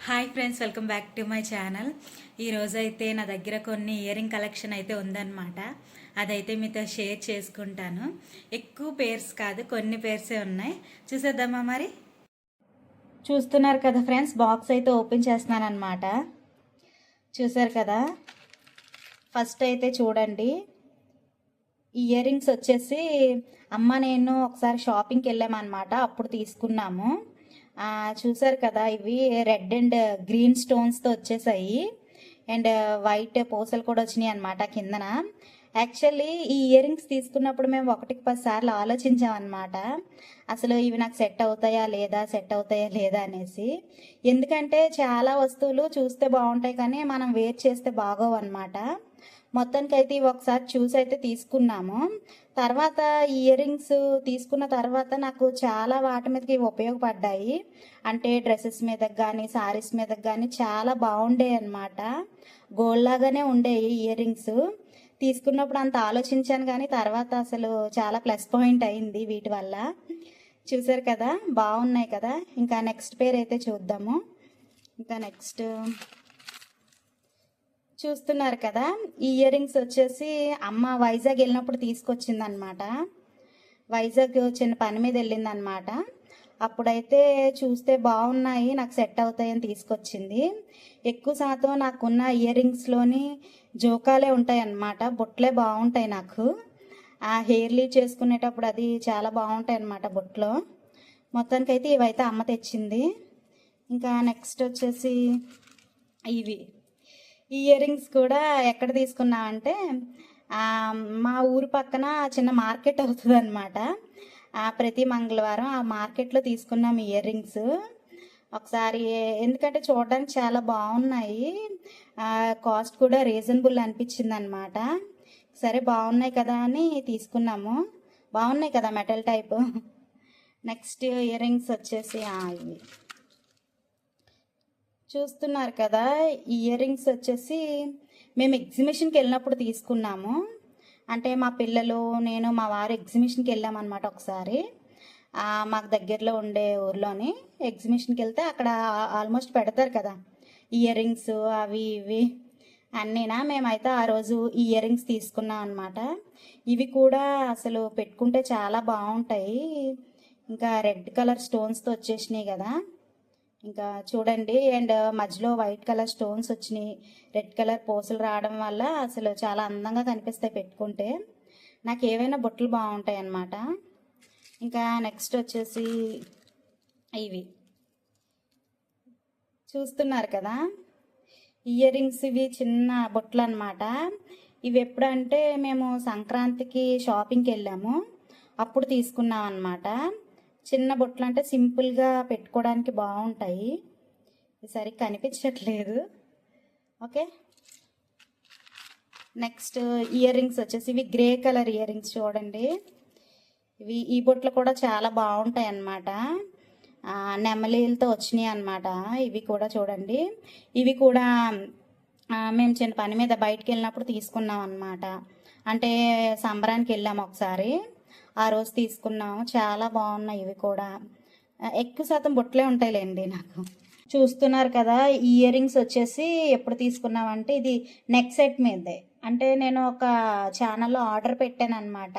Hi friends, welcome back to my channel. ఈరోజైతే నా దగ్గర కొన్ని ఇయరింగ్ కలెక్షన్ అయితే ఉందన్నమాట. అదైతే మీతో షేర్ చేసుకుంటాను. ఎక్కువ పేర్స్ కాదు, కొన్ని పేర్సే ఉన్నాయి. చూసేద్దామా మరి? చూస్తున్నారు కదా ఫ్రెండ్స్, బాక్స్ అయితే ఓపెన్ చేస్తున్నాను అనమాట. చూసారు కదా, ఫస్ట్ అయితే చూడండి. ఇయర్ రింగ్స్ వచ్చేసి అమ్మ నేను ఒకసారి షాపింగ్కి వెళ్ళామన్నమాట, అప్పుడు తీసుకున్నాము. చూసారు కదా, ఇవి రెడ్ అండ్ గ్రీన్ స్టోన్స్తో వచ్చేసాయి. అండ్ వైట్ పూసలు కూడా వచ్చినాయి అనమాట కిందన. యాక్చువల్లీ ఈ ఇయర్ రింగ్స్ తీసుకున్నప్పుడు మేము 1-10 సార్లు ఆలోచించామన్నమాట, అసలు ఇవి నాకు సెట్ అవుతాయా లేదా అనేసి. ఎందుకంటే చాలా వస్తువులు చూస్తే బాగుంటాయి కానీ మనం వేర్ చేస్తే బాగోవు అనమాట. మొత్తానికైతే ఇవి ఒకసారి చూసి అయితే తీసుకున్నాము. తర్వాత ఇయర్ రింగ్స్ తీసుకున్న తర్వాత నాకు చాలా వాటి మీదకి ఇవి ఉపయోగపడ్డాయి. అంటే డ్రెస్సెస్ మీదకి కానీ శారీస్ మీదకి కానీ చాలా బాగుండే అనమాట. గోల్డ్ లాగానే ఉండేవి ఇయర్ రింగ్స్. తీసుకున్నప్పుడు అంత ఆలోచించాను కానీ తర్వాత అసలు చాలా ప్లస్ పాయింట్ అయింది వీటి వల్ల. చూసారు కదా, బాగున్నాయి కదా. ఇంకా నెక్స్ట్ పేరు అయితే చూద్దాము. ఇంకా నెక్స్ట్ చూస్తున్నారు కదా, ఈ ఇయర్ రింగ్స్ వచ్చేసి అమ్మ వైజాగ్ వెళ్ళినప్పుడు తీసుకొచ్చింది అనమాట. వైజాగ్ చిన్న పని మీద వెళ్ళిందనమాట. అప్పుడైతే చూస్తే బాగున్నాయి, నాకు సెట్ అవుతాయని తీసుకొచ్చింది. ఎక్కువ శాతం నాకున్న ఇయర్ రింగ్స్లోని జోకాలే ఉంటాయి అన్నమాట, బొట్లే బాగుంటాయి నాకు. ఆ హెయిర్ లీవ్ చేసుకునేటప్పుడు అది చాలా బాగుంటాయి అన్నమాట బొట్లో. మొత్తానికైతే ఇవైతే అమ్మ తెచ్చింది. ఇంకా నెక్స్ట్ వచ్చేసి ఇవి ఇయర్ రింగ్స్ కూడా ఎక్కడ తీసుకున్నామంటే మా ఊరు పక్కన చిన్న మార్కెట్ అవుతుంది అనమాట. ప్రతి మంగళవారం ఆ మార్కెట్లో తీసుకున్నాం ఇయర్ రింగ్స్. ఒకసారి ఎందుకంటే చూడడానికి చాలా బాగున్నాయి, కాస్ట్ కూడా రీజనబుల్ అనిపించింది అనమాట. సరే బాగున్నాయి కదా అని తీసుకున్నాము. బాగున్నాయి కదా metal type. Next ear rings వచ్చేసి ఇవి చూస్తున్నారు కదా, ఇయర్ రింగ్స్ వచ్చేసి మేము ఎగ్జిబిషన్కి వెళ్ళినప్పుడు తీసుకున్నాము. అంటే మా పిల్లలు నేను మా వారు ఎగ్జిబిషన్కి వెళ్ళామన్నమాట ఒకసారి. మాకు దగ్గరలో ఉండే ఊర్లోని ఎగ్జిబిషన్కి వెళ్తే అక్కడ ఆల్మోస్ట్ పెడతారు కదా ఇయర్ రింగ్స్ అవి ఇవి అన్నీనా. మేమైతే ఆ రోజు ఈ ఇయర్ రింగ్స్ తీసుకున్నాం అనమాట. ఇవి కూడా అసలు పెట్టుకుంటే చాలా బాగుంటాయి. ఇంకా రెడ్ కలర్ స్టోన్స్తో వచ్చేసినాయి కదా. ఇంకా చూడండి, అండ్ మధ్యలో వైట్ కలర్ స్టోన్స్ వచ్చినాయి, రెడ్ కలర్ పూసలు రావడం వల్ల అసలు చాలా అందంగా కనిపిస్తాయి పెట్టుకుంటే. నాకు ఏవైనా బొట్లు బాగుంటాయి అన్నమాట. ఇంకా నెక్స్ట్ వచ్చేసి ఇవి చూస్తున్నారు కదా, ఇయర్ రింగ్స్ ఇవి చిన్న బొట్లు అనమాట. ఇవి ఎప్పుడంటే మేము సంక్రాంతికి షాపింగ్కి వెళ్ళాము, అప్పుడు తీసుకున్నాం అనమాట. చిన్న బొట్లు అంటే సింపుల్గా పెట్టుకోవడానికి బాగుంటాయి. ఈసారి కనిపించట్లేదు. ఓకే, నెక్స్ట్ ఇయర్ రింగ్స్ వచ్చేసి ఇవి గ్రే కలర్ ఇయర్ రింగ్స్ చూడండి. ఇవి ఈ బొట్లు కూడా చాలా బాగుంటాయి అన్నమాట. నెమలీలతో వచ్చినాయి అన్నమాట. ఇవి కూడా చూడండి, ఇవి కూడా మేము చిన్న పని మీద బయటికి వెళ్ళినప్పుడు తీసుకున్నాం అన్నమాట. అంటే సంబరానికి వెళ్ళాము ఒకసారి, ఆ రోజు తీసుకున్నాము. చాలా బాగున్నాయి ఇవి కూడా. ఎక్కువ శాతం బొట్లే ఉంటాయిలేండి నాకు. చూస్తున్నారు కదా, ఈ ఇయర్ రింగ్స్ వచ్చేసి ఎప్పుడు తీసుకున్నామంటే ఇది నెక్ సెట్ మీదే. అంటే నేను ఒక ఛానల్లో ఆర్డర్ పెట్టాను అనమాట,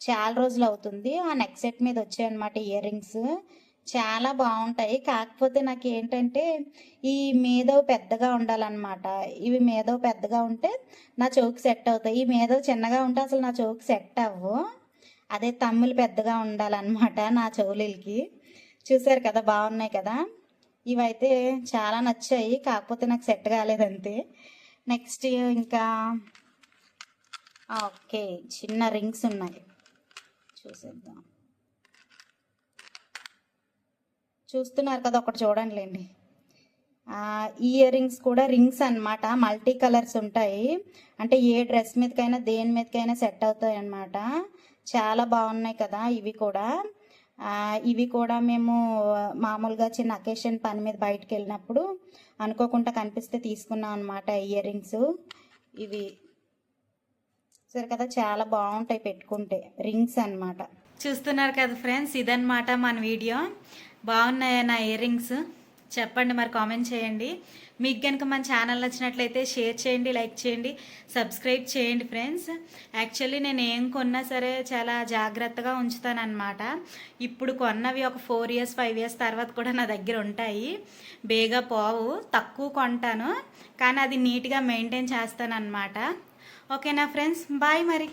చాలా రోజులు అవుతుంది. ఆ నెక్ సెట్ మీద వచ్చాయన్నమాట ఇయర్ రింగ్స్. చాలా బాగుంటాయి. కాకపోతే నాకు ఏంటంటే ఈ మేదవ్ పెద్దగా ఉండాలన్నమాట. ఇవి మేదవ్ పెద్దగా ఉంటే నా చెవుకి సెట్ అవుతాయి. ఈ మేదవ్ చిన్నగా ఉంటే అసలు నా చెవుకి సెట్ అవ్వు. అదే తమ్ములు పెద్దగా ఉండాలన్నమాట నా చెవులకి. చూసారు కదా, బాగున్నాయి కదా. ఇవైతే చాలా నచ్చాయి, కాకపోతే నాకు సెట్ కాలేదంతే. నెక్స్ట్ ఇంకా ఓకే, చిన్న రింగ్స్ ఉన్నాయి, చూసేద్దాం. చూస్తున్నారు కదా, ఒకటి చూడండిలేండి. ఇయర్ రింగ్స్ కూడా రింగ్స్ అన్నమాట, మల్టీ కలర్స్ ఉంటాయి. అంటే ఏ డ్రెస్ మీదకైనా దేని మీదకైనా సెట్ అవుతాయి అన్నమాట. చాలా బాగున్నాయి కదా ఇవి కూడా మేము మామూలుగా చిన్న అకేషన్ పని మీద బయటకు వెళ్ళినప్పుడు అనుకోకుండా కనిపిస్తే తీసుకున్నాం అనమాట ఇయర్ రింగ్స్. ఇవి సరే కదా, చాలా బాగుంటాయి పెట్టుకుంటే, రింగ్స్ అన్నమాట. చూస్తున్నారు కదా ఫ్రెండ్స్, ఇదన్నమాట మన వీడియో. బాగున్నాయా నా ఇయర్ రింగ్స్? చెప్పండి మరి, కామెంట్ చేయండి. మీకు కనుక మన ఛానల్ నచ్చినట్లయితే షేర్ చేయండి, లైక్ చేయండి, సబ్స్క్రైబ్ చేయండి ఫ్రెండ్స్. యాక్చువల్లీ నేను ఏం కొన్నా సరే చాలా జాగ్రత్తగా ఉంచుతానన్నమాట. ఇప్పుడు కొన్నవి ఒక 4 ఇయర్స్ 5 ఇయర్స్ తర్వాత కూడా నా దగ్గర ఉంటాయి. బేగా పోవు, తక్కువ కొంటాను కానీ అది నీట్గా మెయింటైన్ చేస్తానన్నమాట. ఓకేనా ఫ్రెండ్స్, బాయ్ మరి.